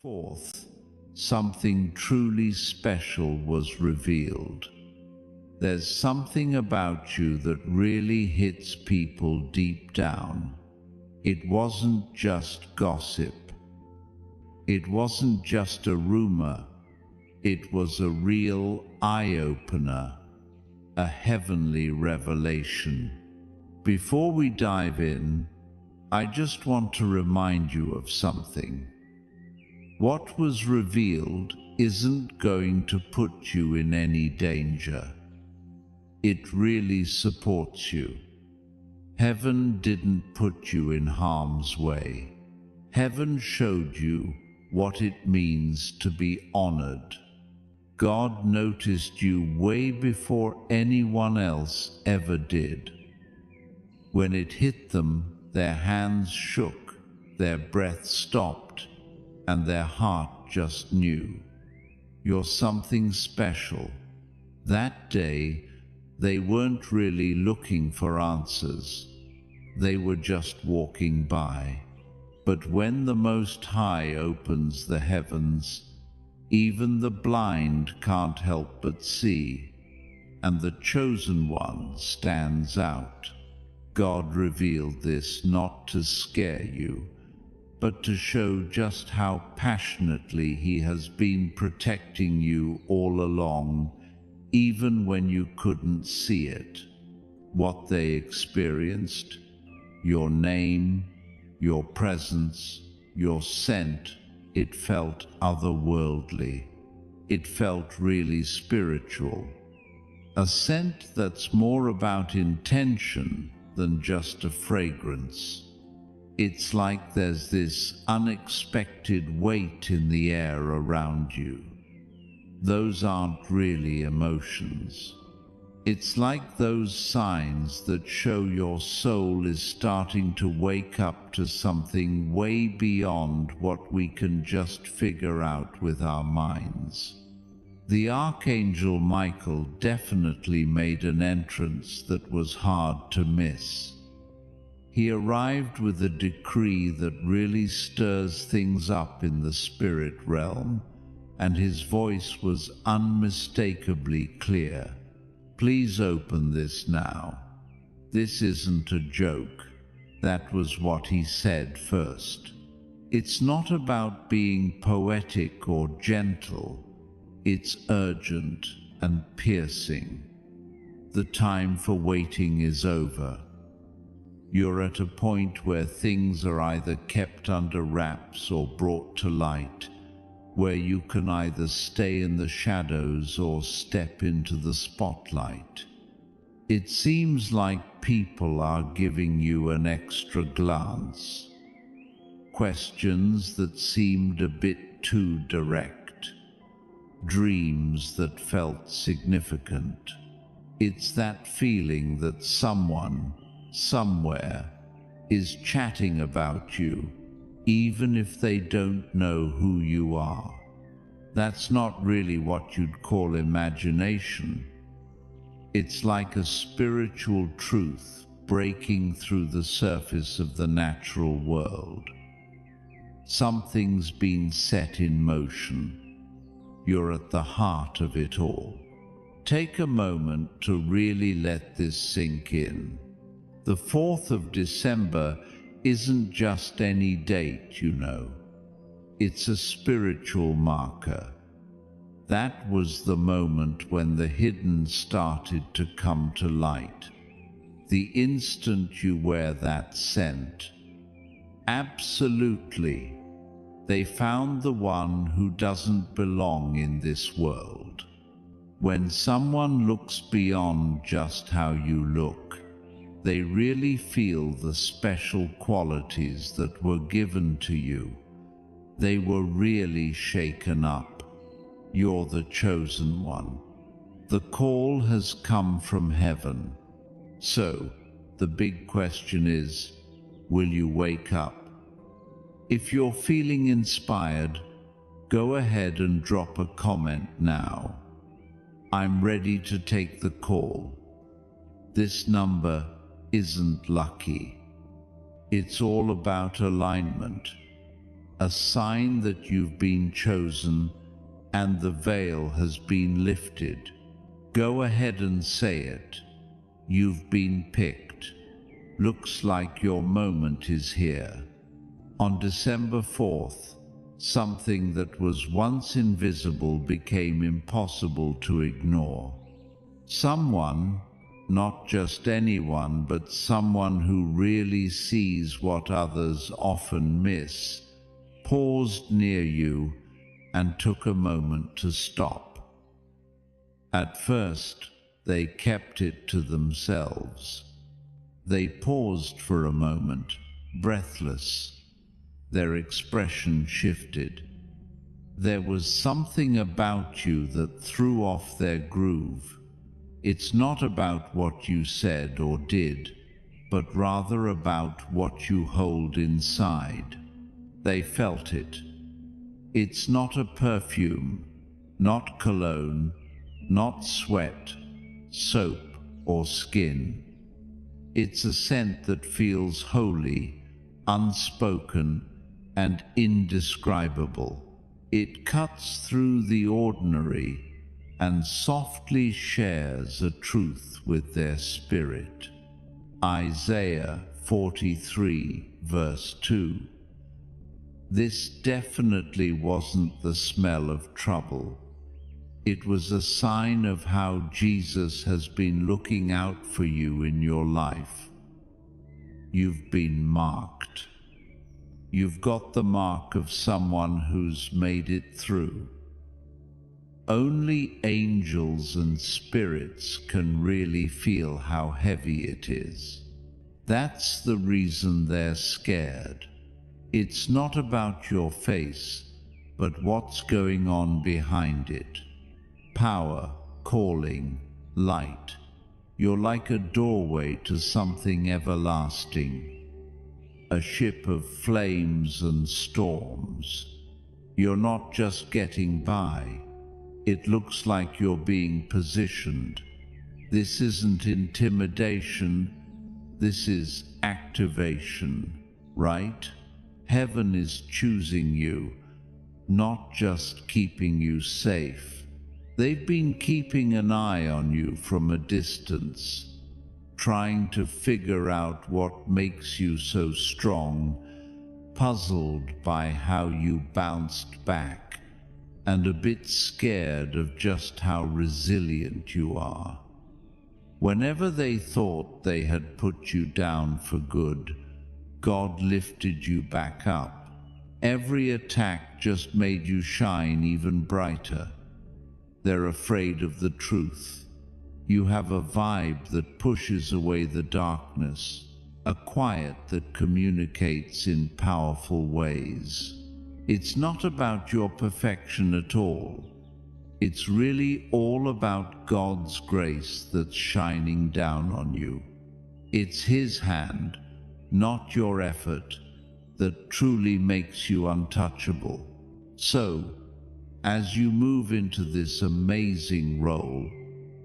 Fourth, something truly special was revealed. There's something about you that really hits people deep down. It wasn't just gossip. It wasn't just a rumor. It was a real eye-opener, a heavenly revelation. Before we dive in, I just want to remind you of something. What was revealed isn't going to put you in any danger. It really supports you. Heaven didn't put you in harm's way. Heaven showed you what it means to be honored. God noticed you way before anyone else ever did. When it hit them, their hands shook, their breath stopped, and their heart just knew. You're something special. That day, they weren't really looking for answers. They were just walking by. But when the Most High opens the heavens, even the blind can't help but see, and the Chosen One stands out. God revealed this not to scare you, but to show just how passionately He has been protecting you all along, even when you couldn't see it. What they experienced, your name, your presence, your scent, it felt otherworldly. It felt really spiritual. A scent that's more about intention than just a fragrance. It's like there's this unexpected weight in the air around you. Those aren't really emotions. It's like those signs that show your soul is starting to wake up to something way beyond what we can just figure out with our minds. The Archangel Michael definitely made an entrance that was hard to miss. He arrived with a decree that really stirs things up in the spirit realm, and his voice was unmistakably clear. Please open this now. This isn't a joke. That was what he said first. It's not about being poetic or gentle. It's urgent and piercing. The time for waiting is over. You're at a point where things are either kept under wraps or brought to light, where you can either stay in the shadows or step into the spotlight. It seems like people are giving you an extra glance. Questions that seemed a bit too direct. Dreams that felt significant. It's that feeling that someone, somewhere, is chatting about you, even if they don't know who you are. That's not really what you'd call imagination. It's like a spiritual truth breaking through the surface of the natural world. Something's been set in motion. You're at the heart of it all. Take a moment to really let this sink in. The 4th of December isn't just any date, you know. It's a spiritual marker. That was the moment when the hidden started to come to light. The instant you wear that scent. Absolutely. They found the one who doesn't belong in this world. When someone looks beyond just how you look, they really feel the special qualities that were given to you. They were really shaken up. You're the chosen one. The call has come from heaven. So, the big question is, will you wake up? If you're feeling inspired, go ahead and drop a comment now. I'm ready to take the call. This number isn't lucky. It's all about alignment. a sign that you've been chosen and the veil has been lifted. Go ahead and say it. You've been picked. Looks like your moment is here. On December 4th, something that was once invisible became impossible to ignore. Someone, not just anyone, but someone who really sees what others often miss, paused near you and took a moment to stop. At first, they kept it to themselves. They paused for a moment, breathless. Their expression shifted. There was something about you that threw off their groove. It's not about what you said or did, but rather about what you hold inside. They felt it. It's not a perfume, not cologne, not sweat, soap, or skin. It's a scent that feels holy, unspoken, and indescribable. It cuts through the ordinary and softly shares a truth with their spirit. Isaiah 43, verse 2. This definitely wasn't the smell of trouble. It was a sign of how Jesus has been looking out for you in your life. You've been marked. You've got the mark of someone who's made it through. Only angels and spirits can really feel how heavy it is. That's the reason they're scared. It's not about your face, but what's going on behind it. Power, calling, light. You're like a doorway to something everlasting. A ship of flames and storms. You're not just getting by. It looks like you're being positioned. This isn't intimidation, this is activation, right? Heaven is choosing you, not just keeping you safe. They've been keeping an eye on you from a distance, trying to figure out what makes you so strong, puzzled by how you bounced back, and a bit scared of just how resilient you are. Whenever they thought they had put you down for good, God lifted you back up. Every attack just made you shine even brighter. They're afraid of the truth. You have a vibe that pushes away the darkness, a quiet that communicates in powerful ways. It's not about your perfection at all. It's really all about God's grace that's shining down on you. It's His hand, not your effort, that truly makes you untouchable. So, as you move into this amazing role,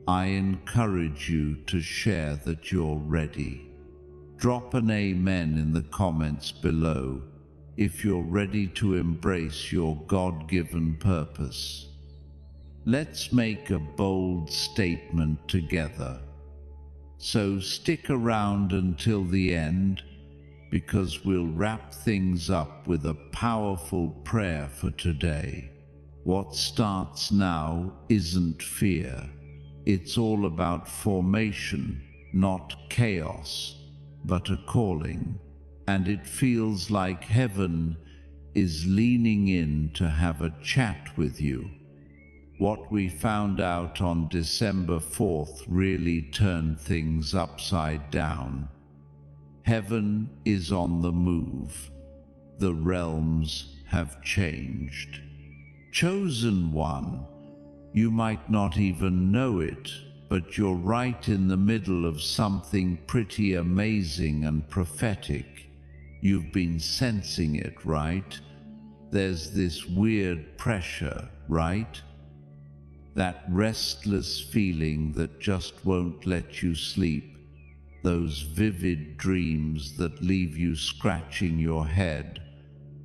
I encourage you to share that you're ready. Drop an amen in the comments below if you're ready to embrace your God-given purpose. Let's make a bold statement together. So stick around until the end, because we'll wrap things up with a powerful prayer for today. What starts now isn't fear. It's all about formation, not chaos, but a calling. And it feels like heaven is leaning in to have a chat with you. What we found out on December 4th really turned things upside down. Heaven is on the move. The realms have changed. Chosen one, you might not even know it, but you're right in the middle of something pretty amazing and prophetic. You've been sensing it, right? There's this weird pressure, right? That restless feeling that just won't let you sleep. Those vivid dreams that leave you scratching your head.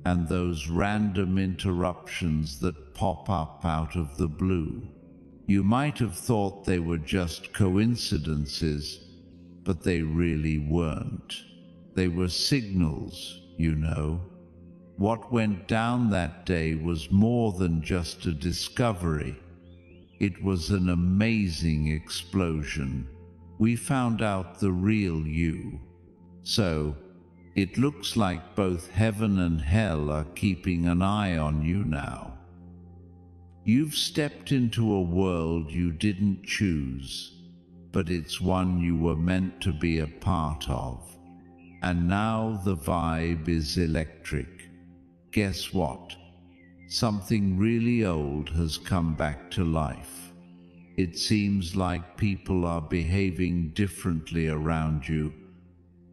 and those random interruptions that pop up out of the blue. You might have thought they were just coincidences, but they really weren't. They were signals, you know. What went down that day was more than just a discovery. It was an amazing explosion. We found out the real you. So, it looks like both heaven and hell are keeping an eye on you now. You've stepped into a world you didn't choose, but it's one you were meant to be a part of. And now the vibe is electric. Guess what? Something really old has come back to life. It seems like people are behaving differently around you,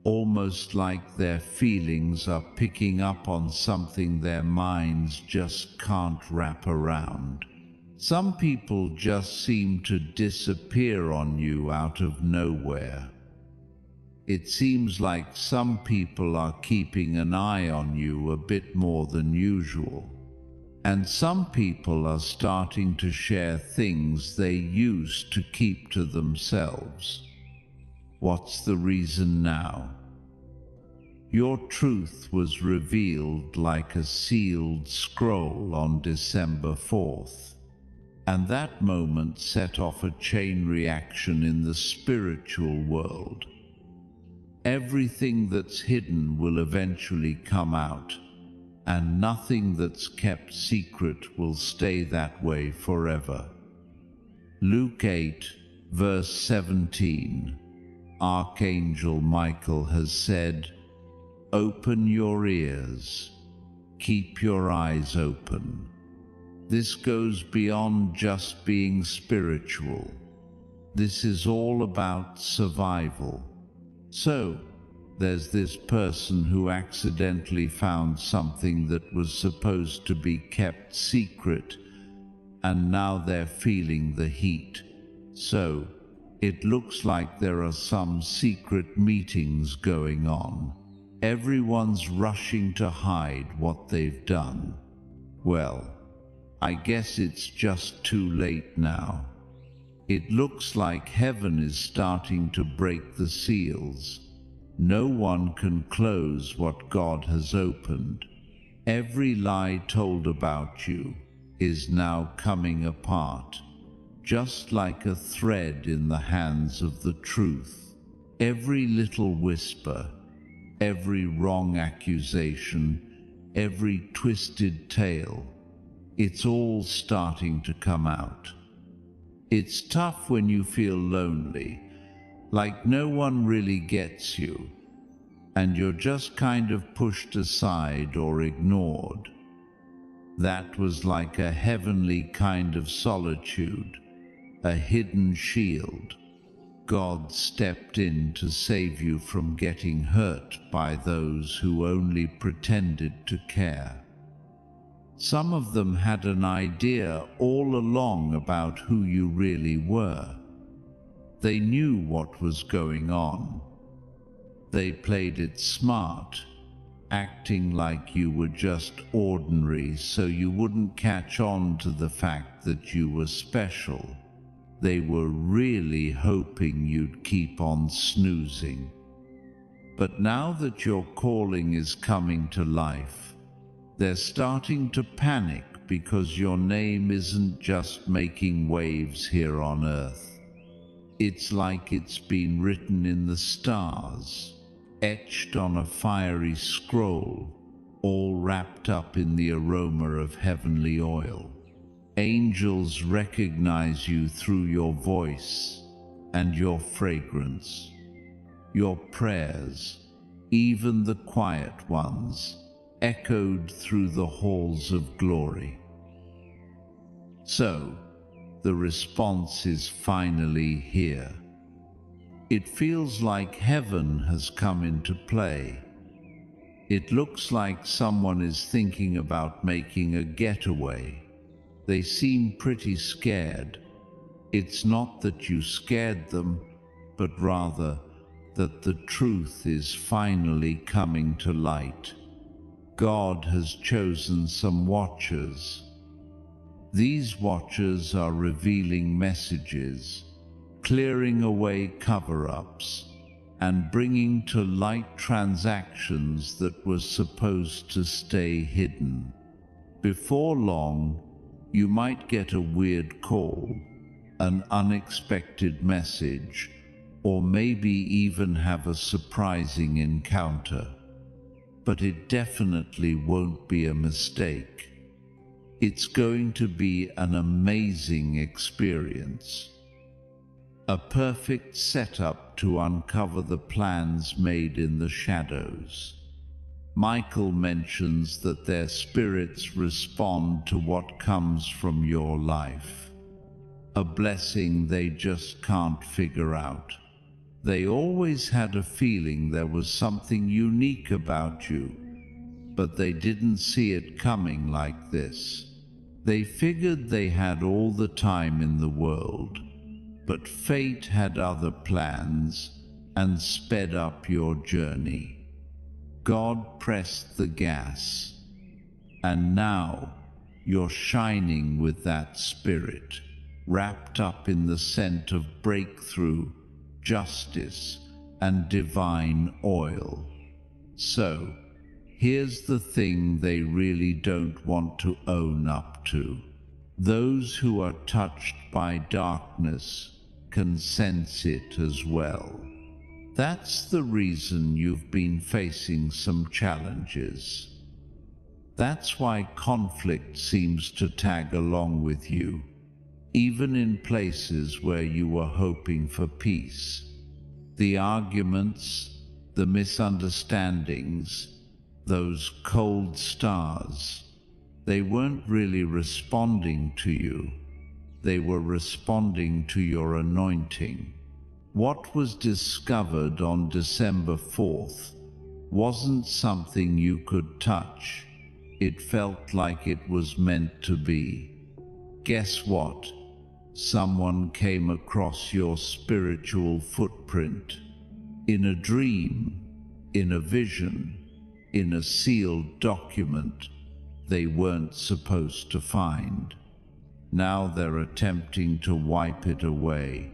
almost like their feelings are picking up on something their minds just can't wrap around. Some people just seem to disappear on you out of nowhere. It seems like some people are keeping an eye on you a bit more than usual. And some people are starting to share things they used to keep to themselves. What's the reason now? Your truth was revealed like a sealed scroll on December 4th. And that moment set off a chain reaction in the spiritual world. Everything that's hidden will eventually come out, and nothing that's kept secret will stay that way forever. Luke 8, verse 17. Archangel Michael has said, "Open your ears, keep your eyes open." This goes beyond just being spiritual. This is all about survival. So, there's this person who accidentally found something that was supposed to be kept secret, and now they're feeling the heat. So, it looks like there are some secret meetings going on. Everyone's rushing to hide what they've done. Well, I guess it's just too late now. It looks like heaven is starting to break the seals. No one can close what God has opened. Every lie told about you is now coming apart, just like a thread in the hands of the truth. Every little whisper, every wrong accusation, every twisted tale, it's all starting to come out. It's tough when you feel lonely, like no one really gets you, and you're just kind of pushed aside or ignored. That was like a heavenly kind of solitude, a hidden shield. God stepped in to save you from getting hurt by those who only pretended to care. Some of them had an idea all along about who you really were. They knew what was going on. They played it smart, acting like you were just ordinary so you wouldn't catch on to the fact that you were special. They were really hoping you'd keep on snoozing. But now that your calling is coming to life, they're starting to panic because your name isn't just making waves here on Earth. It's like it's been written in the stars, etched on a fiery scroll, all wrapped up in the aroma of heavenly oil. Angels recognize you through your voice and your fragrance, your prayers, even the quiet ones, echoed through the halls of glory. So, the response is finally here. It feels like heaven has come into play. It looks like someone is thinking about making a getaway. They seem pretty scared. It's not that you scared them, but rather that the truth is finally coming to light. God has chosen some watchers. These watchers are revealing messages, clearing away cover-ups, and bringing to light transactions that were supposed to stay hidden. Before long, you might get a weird call, an unexpected message, or maybe even have a surprising encounter. But it definitely won't be a mistake. It's going to be an amazing experience. A perfect setup to uncover the plans made in the shadows. Michael mentions that their spirits respond to what comes from your life. A blessing they just can't figure out. They always had a feeling there was something unique about you, but they didn't see it coming like this. They figured they had all the time in the world, but fate had other plans and sped up your journey. God pressed the gas, and now you're shining with that spirit, wrapped up in the scent of breakthrough, justice, and divine oil. So, here's the thing they really don't want to own up to. Those who are touched by darkness can sense it as well. That's the reason you've been facing some challenges. That's why conflict seems to tag along with you, even in places where you were hoping for peace. The arguments, the misunderstandings, those cold stars, they weren't really responding to you. They were responding to your anointing. What was discovered on December 4th wasn't something you could touch. It felt like it was meant to be. Guess what? Someone came across your spiritual footprint. In a dream, in a vision, in a sealed document they weren't supposed to find. Now they're attempting to wipe it away.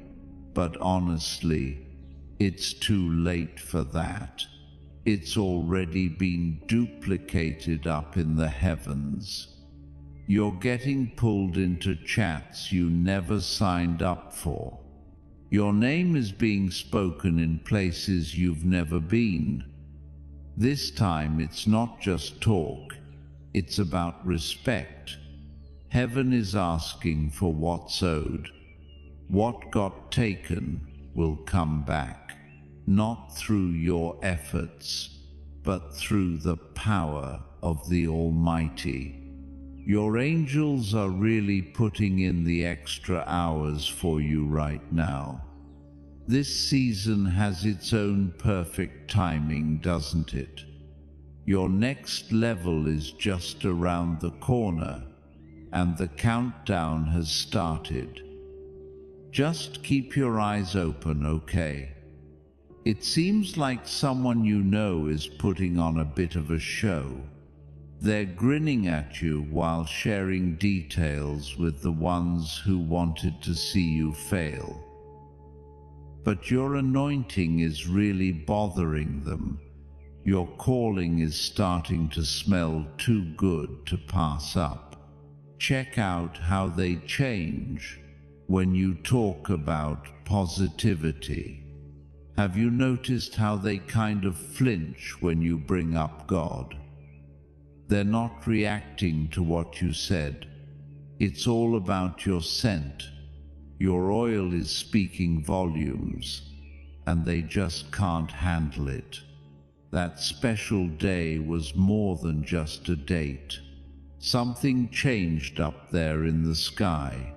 But honestly, it's too late for that. It's already been duplicated up in the heavens. You're getting pulled into chats you never signed up for. Your name is being spoken in places you've never been. This time it's not just talk, it's about respect. Heaven is asking for what's owed. What got taken will come back, not through your efforts, but through the power of the Almighty. Your angels are really putting in the extra hours for you right now. This season has its own perfect timing, doesn't it? Your next level is just around the corner, and the countdown has started. Just keep your eyes open, okay? It seems like someone you know is putting on a bit of a show. They're grinning at you while sharing details with the ones who wanted to see you fail. But your anointing is really bothering them. Your calling is starting to smell too good to pass up. Check out how they change when you talk about positivity. Have you noticed how they kind of flinch when you bring up God? They're not reacting to what you said. It's all about your scent. Your oil is speaking volumes, and they just can't handle it. That special day was more than just a date. Something changed up there in the sky.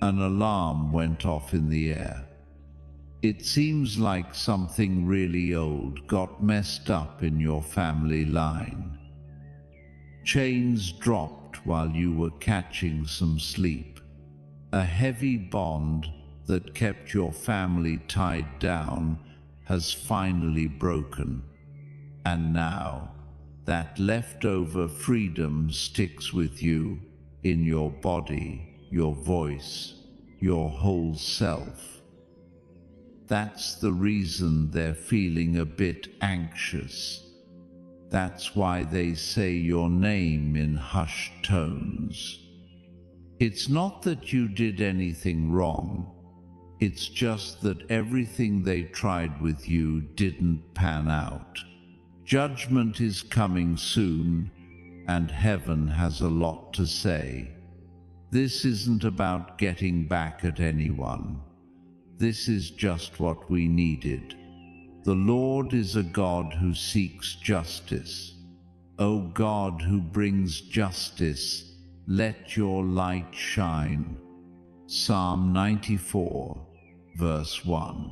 An alarm went off in the air. It seems like something really old got messed up in your family line. Chains dropped while you were catching some sleep. A heavy bond that kept your family tied down has finally broken. And now, That leftover freedom sticks with you in your body, your voice, your whole self. That's the reason they're feeling a bit anxious. That's why they say your name in hushed tones. It's not that you did anything wrong. It's just that everything they tried with you didn't pan out. Judgment is coming soon, and heaven has a lot to say. This isn't about getting back at anyone. This is just what we needed. The Lord is a God who seeks justice. O God who brings justice, let your light shine. Psalm 94, verse 1.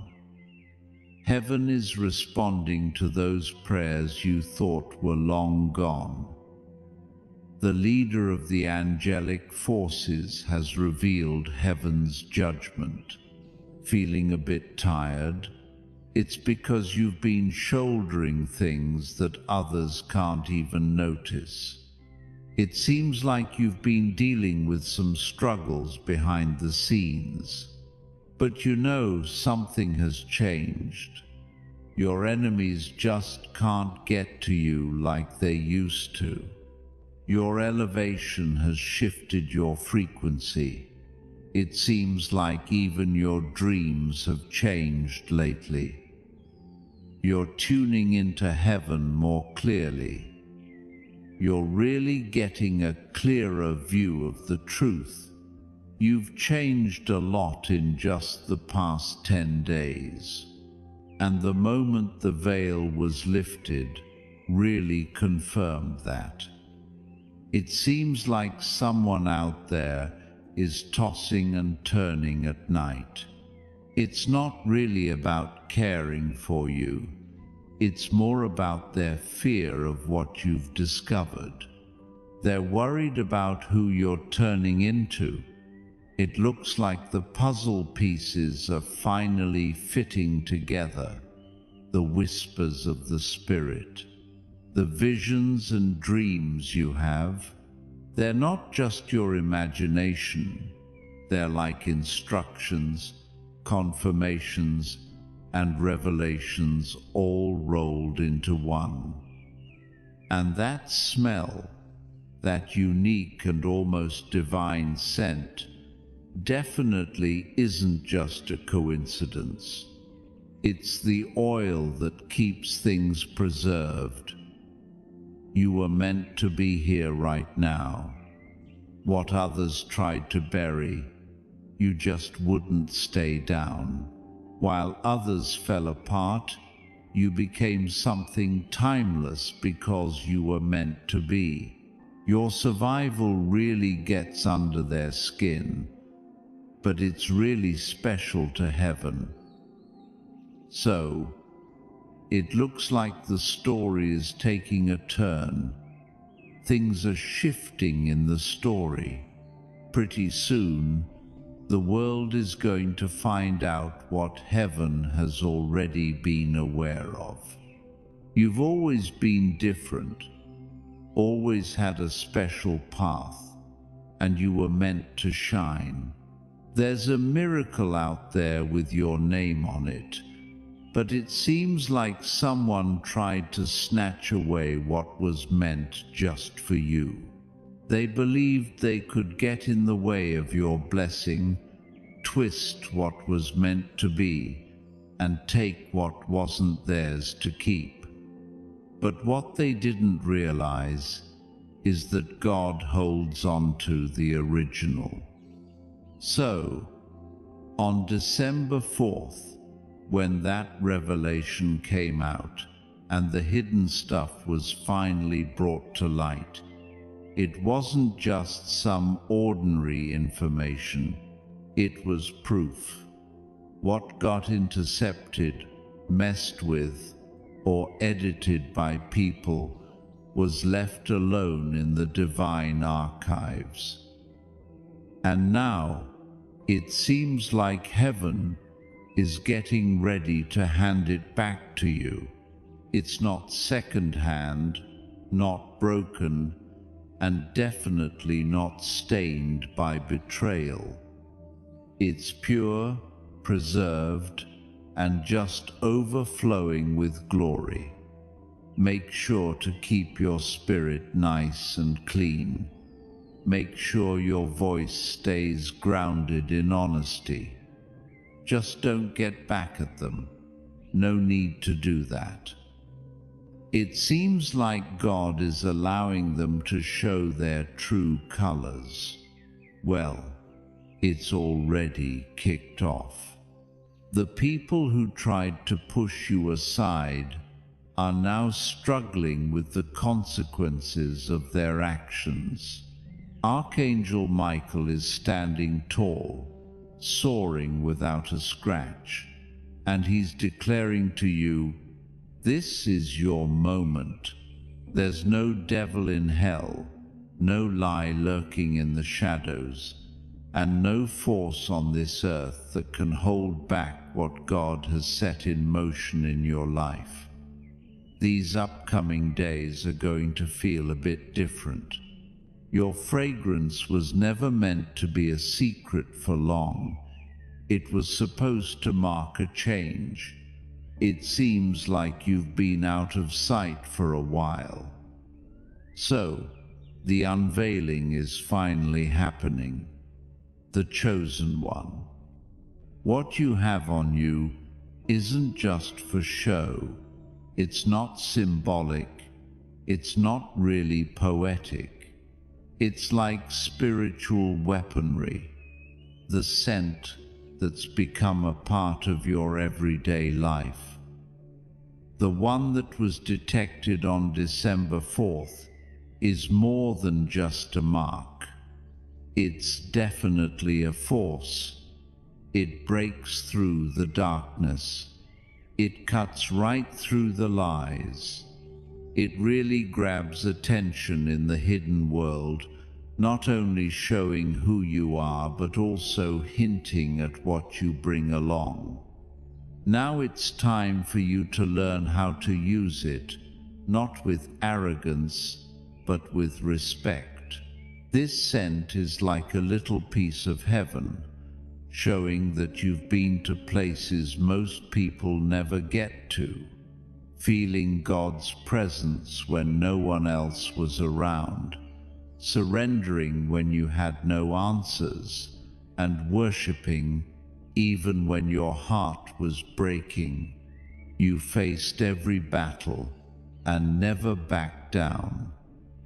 Heaven is responding to those prayers you thought were long gone. The leader of the angelic forces has revealed heaven's judgment. Feeling a bit tired? It's because you've been shouldering things that others can't even notice. It seems like you've been dealing with some struggles behind the scenes. But you know something has changed. Your enemies just can't get to you like they used to. Your elevation has shifted your frequency. It seems like even your dreams have changed lately. You're tuning into heaven more clearly. You're really getting a clearer view of the truth. You've changed a lot in just the past 10 days. And the moment the veil was lifted really confirmed that. It seems like someone out there is tossing and turning at night. It's not really about caring for you. It's more about their fear of what you've discovered. They're worried about who you're turning into. It looks like the puzzle pieces are finally fitting together. The whispers of the Spirit, the visions and dreams you have, they're not just your imagination. They're like instructions, confirmations, and revelations all rolled into one. And that smell, that unique and almost divine scent, definitely isn't just a coincidence. It's the oil that keeps things preserved. You were meant to be here right now. What others tried to bury, you just wouldn't stay down. While others fell apart, you became something timeless because you were meant to be. Your survival really gets under their skin, but it's really special to heaven. So, it looks like the story is taking a turn. Things are shifting in the story. Pretty soon, the world is going to find out what heaven has already been aware of. You've always been different, always had a special path, and you were meant to shine. There's a miracle out there with your name on it, but it seems like someone tried to snatch away what was meant just for you. They believed they could get in the way of your blessing, twist what was meant to be, and take what wasn't theirs to keep. But what they didn't realize is that God holds on to the original. So, on December 4th, when that revelation came out and the hidden stuff was finally brought to light, it wasn't just some ordinary information, it was proof. What got intercepted, messed with, or edited by people was left alone in the divine archives. And now, it seems like heaven is getting ready to hand it back to you. It's not second-hand, not broken, and definitely not stained by betrayal. It's pure, preserved, and just overflowing with glory. Make sure to keep your spirit nice and clean. Make sure your voice stays grounded in honesty. Just don't get back at them. No need to do that. It seems like God is allowing them to show their true colors. Well, it's already kicked off. The people who tried to push you aside are now struggling with the consequences of their actions. Archangel Michael is standing tall, soaring without a scratch, and he's declaring to you, this is your moment. There's no devil in hell, no lie lurking in the shadows, and no force on this earth that can hold back what God has set in motion in your life. These upcoming days are going to feel a bit different. Your fragrance was never meant to be a secret for long. It was supposed to mark a change. It seems like you've been out of sight for a while. So, the unveiling is finally happening. The chosen one. What you have on you isn't just for show. It's not symbolic. It's not really poetic. It's like spiritual weaponry. The scent that's become a part of your everyday life. The one that was detected on December 4th is more than just a mark. It's definitely a force. It breaks through the darkness. It cuts right through the lies. It really grabs attention in the hidden world, not only showing who you are, but also hinting at what you bring along. Now it's time for you to learn how to use it, not with arrogance, but with respect. This scent is like a little piece of heaven, showing that you've been to places most people never get to, feeling God's presence when no one else was around, surrendering when you had no answers, and worshipping even when your heart was breaking. You faced every battle and never backed down.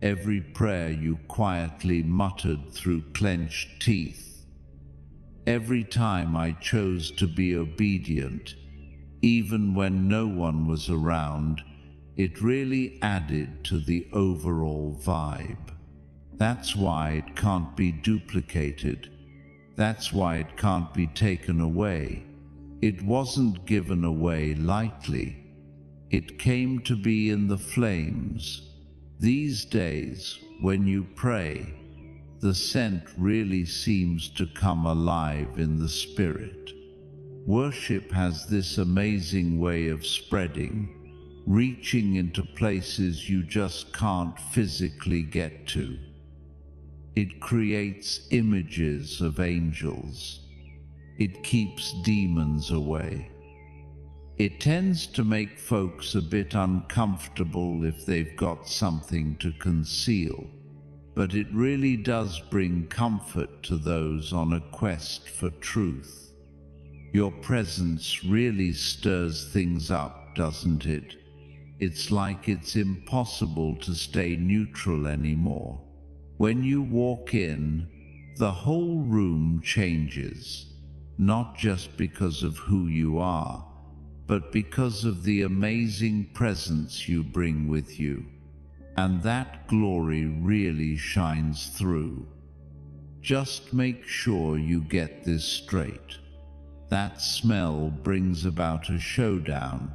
Every prayer you quietly muttered through clenched teeth. Every time I chose to be obedient, even when no one was around, it really added to the overall vibe. That's why it can't be duplicated. That's why it can't be taken away. It wasn't given away lightly. It came to be in the flames. These days, when you pray, the scent really seems to come alive in the spirit. Worship has this amazing way of spreading, reaching into places you just can't physically get to. It creates images of angels. It keeps demons away. It tends to make folks a bit uncomfortable if they've got something to conceal, but it really does bring comfort to those on a quest for truth. Your presence really stirs things up, doesn't it? It's like it's impossible to stay neutral anymore. When you walk in, the whole room changes, not just because of who you are, but because of the amazing presence you bring with you. And that glory really shines through. Just make sure you get this straight. That smell brings about a showdown.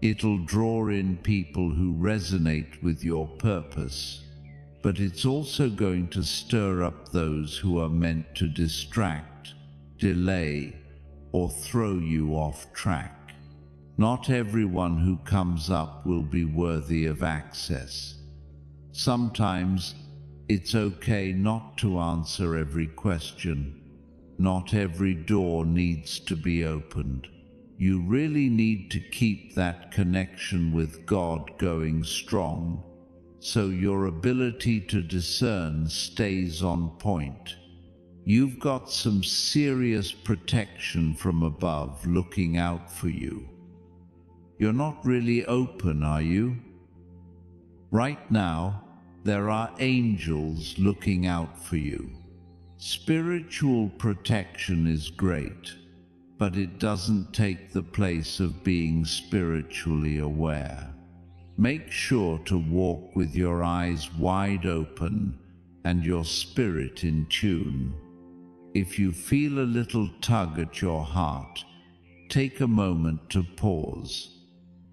It'll draw in people who resonate with your purpose, but it's also going to stir up those who are meant to distract, delay, or throw you off track. Not everyone who comes up will be worthy of access. Sometimes it's okay not to answer every question. Not every door needs to be opened. You really need to keep that connection with God going strong, so your ability to discern stays on point. You've got some serious protection from above looking out for you. You're not really open, are you? Right now, there are angels looking out for you. Spiritual protection is great, but it doesn't take the place of being spiritually aware. Make sure to walk with your eyes wide open and your spirit in tune. If you feel a little tug at your heart, take a moment to pause.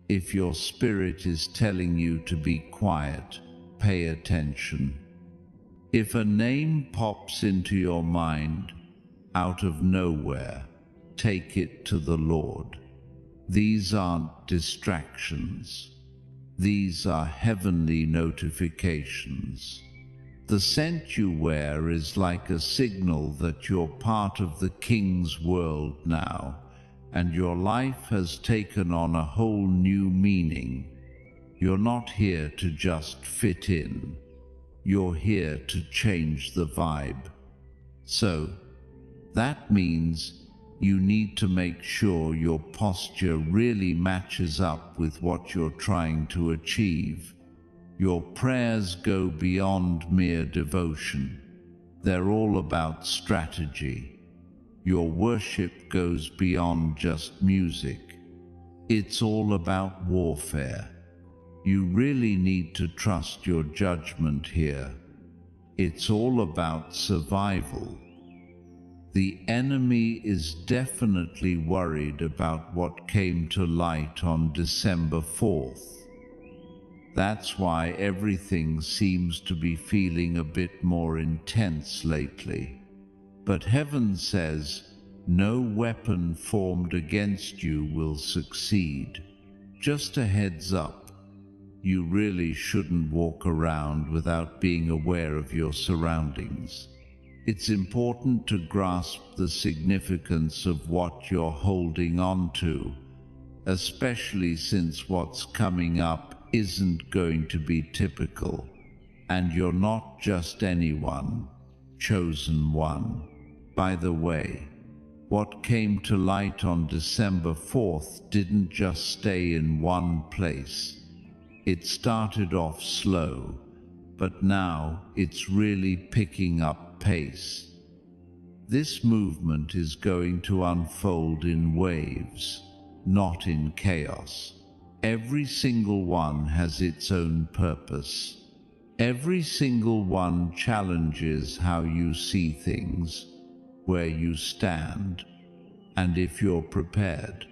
If your spirit is telling you to be quiet, pay attention. If a name pops into your mind out of nowhere, take it to the Lord. These aren't distractions. These are heavenly notifications. The scent you wear is like a signal that you're part of the King's world now, and your life has taken on a whole new meaning. You're not here to just fit in. You're here to change the vibe. So, that means you need to make sure your posture really matches up with what you're trying to achieve. Your prayers go beyond mere devotion. They're all about strategy. Your worship goes beyond just music. It's all about warfare. You really need to trust your judgment here. It's all about survival. The enemy is definitely worried about what came to light on December 4th. That's why everything seems to be feeling a bit more intense lately. But heaven says, no weapon formed against you will succeed. Just a heads up, you really shouldn't walk around without being aware of your surroundings. It's important to grasp the significance of what you're holding on to, especially since what's coming up isn't going to be typical, and you're not just anyone, chosen one. By the way, what came to light on December 4th didn't just stay in one place. It started off slow, but now it's really picking up pace. This movement is going to unfold in waves, not in chaos. Every single one has its own purpose. Every single one challenges how you see things, where you stand, and if you're prepared.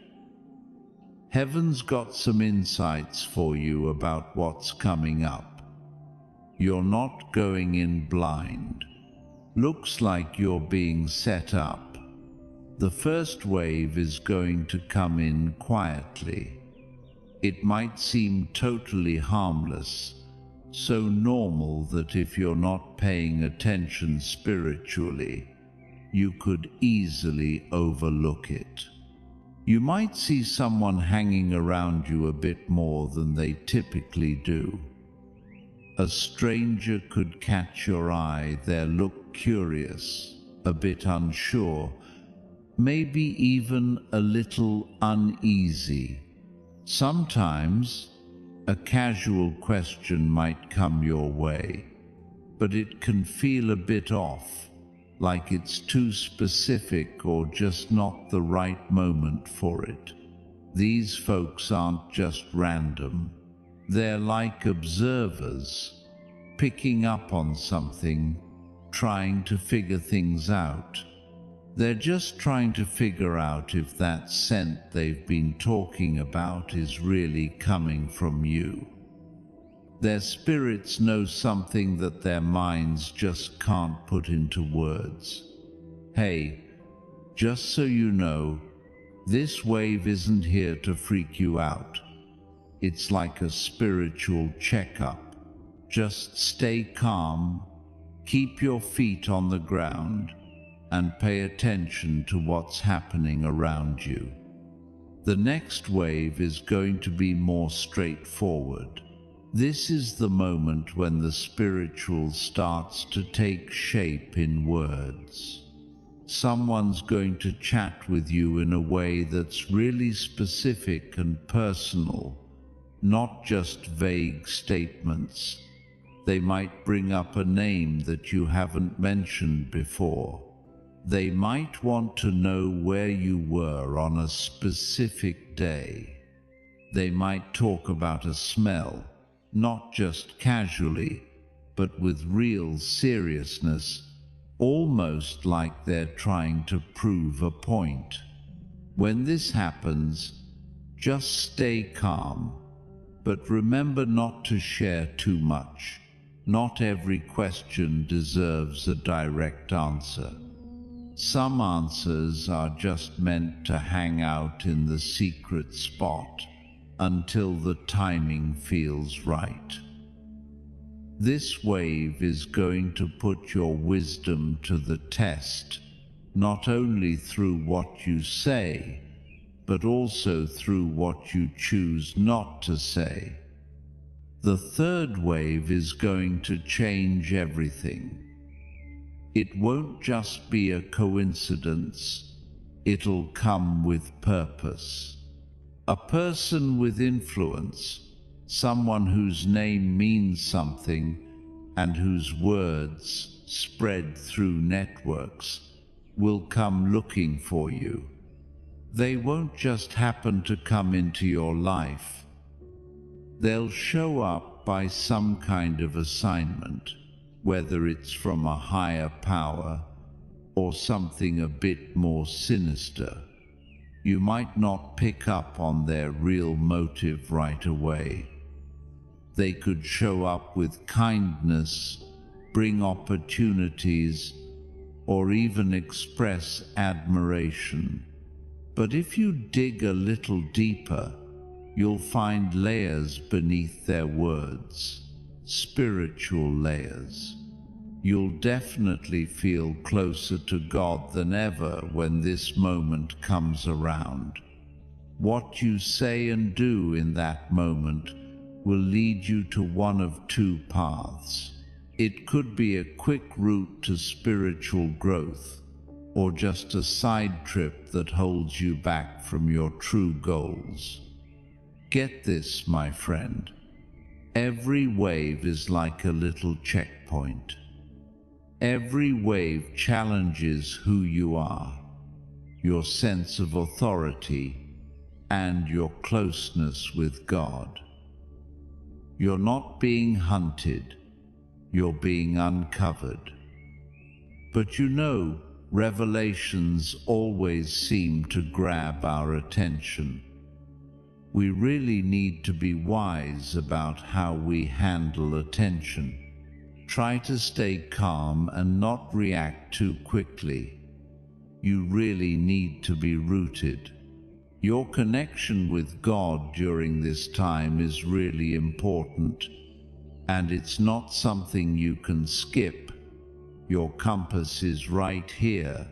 Heaven's got some insights for you about what's coming up. You're not going in blind. Looks like you're being set up. The first wave is going to come in quietly. It might seem totally harmless, so normal that if you're not paying attention spiritually, you could easily overlook it. You might see someone hanging around you a bit more than they typically do. A stranger could catch your eye, they look curious, a bit unsure, maybe even a little uneasy. Sometimes, a casual question might come your way, but it can feel a bit off, like it's too specific or just not the right moment for it. These folks aren't just random. They're like observers, picking up on something, trying to figure things out. They're just trying to figure out if that scent they've been talking about is really coming from you. Their spirits know something that their minds just can't put into words. Hey, just so you know, this wave isn't here to freak you out. It's like a spiritual checkup, Just stay calm, keep your feet on the ground, and pay attention to what's happening around you. The next wave is going to be more straightforward. This is the moment when the spiritual starts to take shape in words. Someone's going to chat with you in a way that's really specific and personal, not just vague statements. They might bring up a name that you haven't mentioned before. They might want to know where you were on a specific day. They might talk about a smell, not just casually, but with real seriousness, almost like they're trying to prove a point. When this happens, just stay calm, but remember not to share too much. Not every question deserves a direct answer. Some answers are just meant to hang out in the secret spot until the timing feels right. This wave is going to put your wisdom to the test, not only through what you say, but also through what you choose not to say. The third wave is going to change everything. It won't just be a coincidence, it'll come with purpose. A person with influence, someone whose name means something and whose words spread through networks, will come looking for you. They won't just happen to come into your life. They'll show up by some kind of assignment, whether it's from a higher power or something a bit more sinister. You might not pick up on their real motive right away. They could show up with kindness, bring opportunities, or even express admiration. But if you dig a little deeper, you'll find layers beneath their words, spiritual layers. You'll definitely feel closer to God than ever when this moment comes around. What you say and do in that moment will lead you to one of two paths. It could be a quick route to spiritual growth, or just a side trip that holds you back from your true goals. Get this, my friend. Every wave is like a little checkpoint. Every wave challenges who you are, your sense of authority, and your closeness with God. You're not being hunted, you're being uncovered. But you know, revelations always seem to grab our attention. We really need to be wise about how we handle attention. Try to stay calm and not react too quickly. You really need to be rooted. Your connection with God during this time is really important, and it's not something you can skip. Your compass is right here.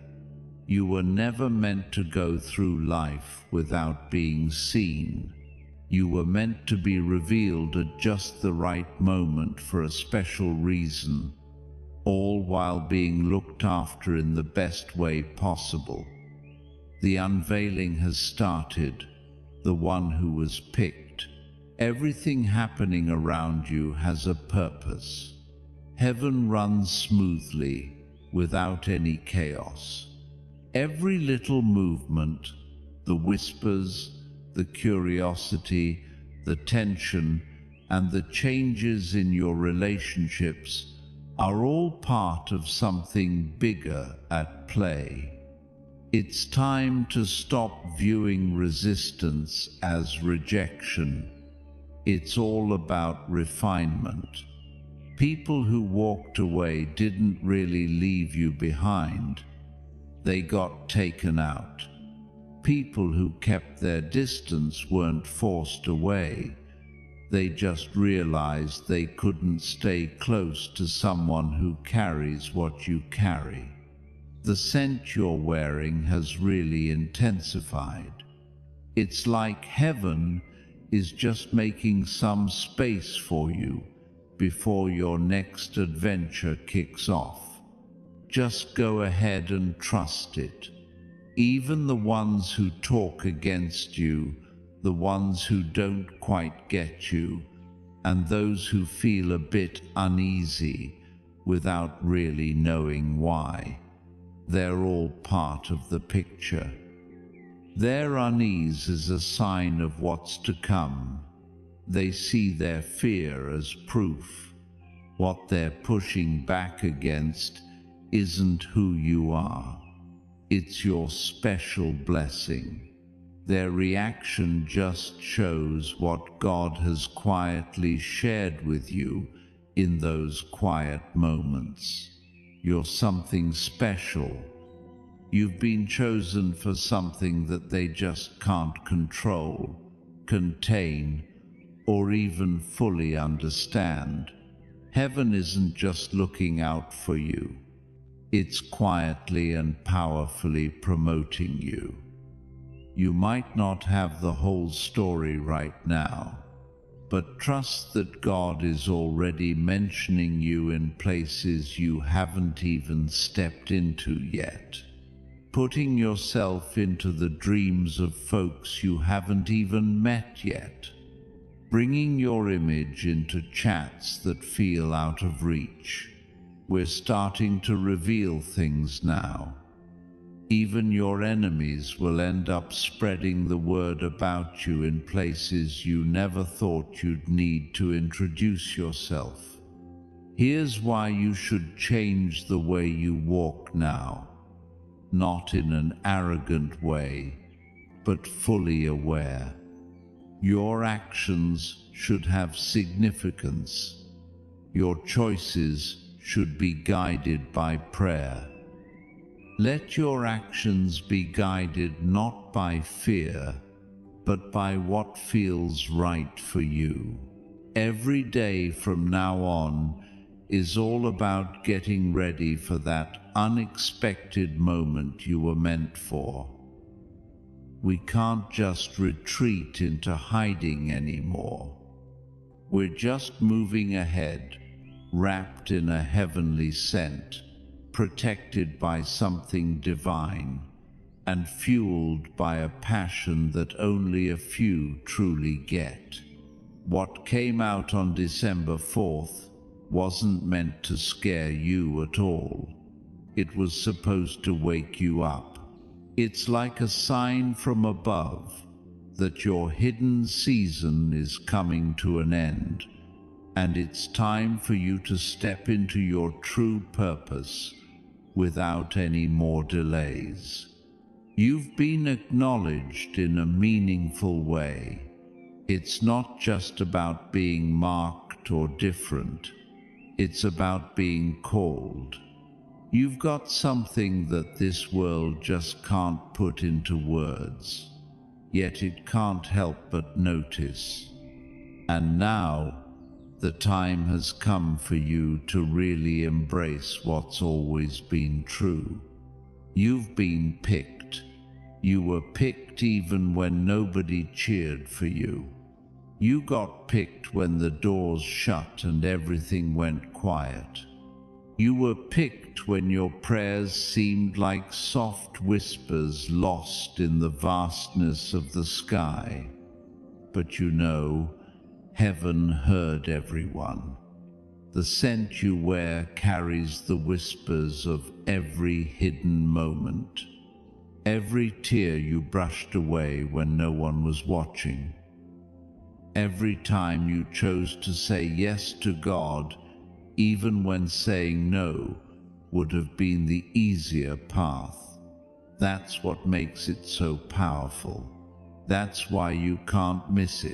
You were never meant to go through life without being seen. You were meant to be revealed at just the right moment for a special reason, all while being looked after in the best way possible. The unveiling has started, the one who was picked. Everything happening around you has a purpose. Heaven runs smoothly, without any chaos. Every little movement, the whispers, the curiosity, the tension, and the changes in your relationships are all part of something bigger at play. It's time to stop viewing resistance as rejection. It's all about refinement. People who walked away didn't really leave you behind. They got taken out. People who kept their distance weren't forced away. They just realized they couldn't stay close to someone who carries what you carry. The scent you're wearing has really intensified. It's like heaven is just making some space for you before your next adventure kicks off. Just go ahead and trust it. Even the ones who talk against you, the ones who don't quite get you, and those who feel a bit uneasy without really knowing why, they're all part of the picture. Their unease is a sign of what's to come. They see their fear as proof. What they're pushing back against isn't who you are. It's your special blessing. Their reaction just shows what God has quietly shared with you in those quiet moments. You're something special. You've been chosen for something that they just can't control, contain, or even fully understand. Heaven isn't just looking out for you. It's quietly and powerfully promoting you. You might not have the whole story right now, but trust that God is already mentioning you in places you haven't even stepped into yet. Putting yourself into the dreams of folks you haven't even met yet. Bringing your image into chats that feel out of reach. We're starting to reveal things now. Even your enemies will end up spreading the word about you in places you never thought you'd need to introduce yourself. Here's why you should change the way you walk now. Not in an arrogant way, but fully aware. Your actions should have significance. Your choices should be guided by prayer. Let your actions be guided not by fear, but by what feels right for you. Every day from now on is all about getting ready for that unexpected moment you were meant for. We can't just retreat into hiding anymore. We're just moving ahead, wrapped in a heavenly scent, protected by something divine, and fueled by a passion that only a few truly get. What came out on December 4th wasn't meant to scare you at all. It was supposed to wake you up. It's like a sign from above that your hidden season is coming to an end, and it's time for you to step into your true purpose without any more delays. You've been acknowledged in a meaningful way. It's not just about being marked or different. It's about being called. You've got something that this world just can't put into words, yet it can't help but notice. And now, the time has come for you to really embrace what's always been true. You've been picked. You were picked even when nobody cheered for you. You got picked when the doors shut and everything went quiet. You were picked when your prayers seemed like soft whispers lost in the vastness of the sky. But you know, heaven heard everyone. The scent you wear carries the whispers of every hidden moment. Every tear you brushed away when no one was watching. Every time you chose to say yes to God, even when saying no would have been the easier path. That's what makes it so powerful. That's why you can't miss it.